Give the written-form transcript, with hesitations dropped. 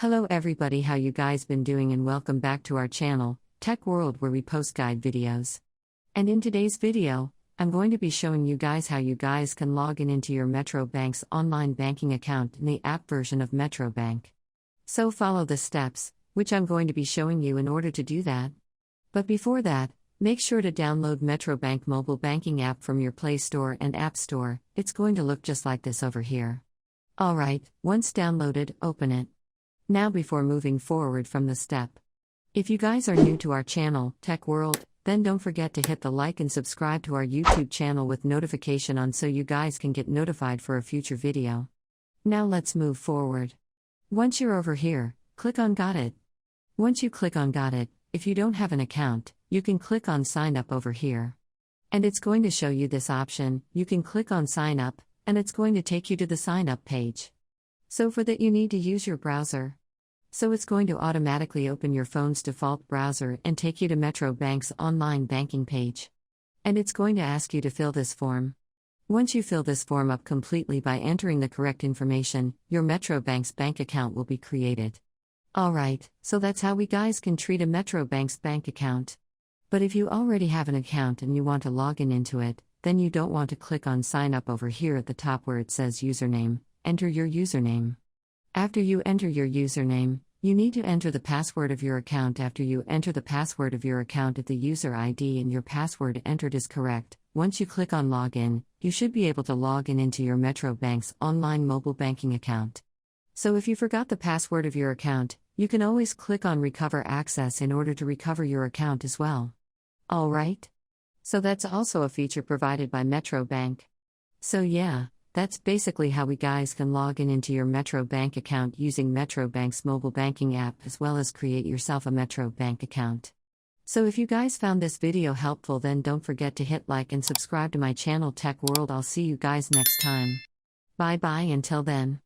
Hello everybody, how you guys been doing, and welcome back to our channel, Tech World, where we post guide videos. And in today's video, I'm going to be showing you guys how you guys can log in into your Metro Bank's online banking account in the app version of Metro Bank. So follow the steps, which I'm going to be showing you in order to do that. But before that, make sure to download Metro Bank mobile banking app from your Play Store and App Store. It's going to look just like this over here. Alright, once downloaded, open it. Now before moving forward from the step, if you guys are new to our channel, Tech World, then don't forget to hit the like and subscribe to our YouTube channel with notification on so you guys can get notified for a future video. Now let's move forward. Once you're over here, click on Got It. Once you click on Got It, if you don't have an account, you can click on Sign Up over here. And it's going to show you this option. You can click on Sign Up, and it's going to take you to the Sign Up page. So for that you need to use your browser. So it's going to automatically open your phone's default browser and take you to Metro Bank's online banking page. And it's going to ask you to fill this form. Once you fill this form up completely by entering the correct information, your Metro Bank's bank account will be created. Alright, so that's how we guys can treat a Metro Bank's bank account. But if you already have an account and you want to log in into it, then you don't want to click on Sign Up over here at the top where it says Username. Enter your username. After you enter your username, you need to enter the password of your account. After you enter the password of your account, if the user ID and your password entered is correct, once you click on Login, you should be able to log in into your Metro Bank's online mobile banking account. So if you forgot the password of your account, you can always click on Recover Access in order to recover your account as well. Alright? So that's also a feature provided by Metro Bank. So yeah. That's basically how we guys can log in into your Metro Bank account using Metro Bank's mobile banking app, as well as create yourself a Metro Bank account. So if you guys found this video helpful, then don't forget to hit like and subscribe to my channel Tech World. I'll see you guys next time. Bye bye until then.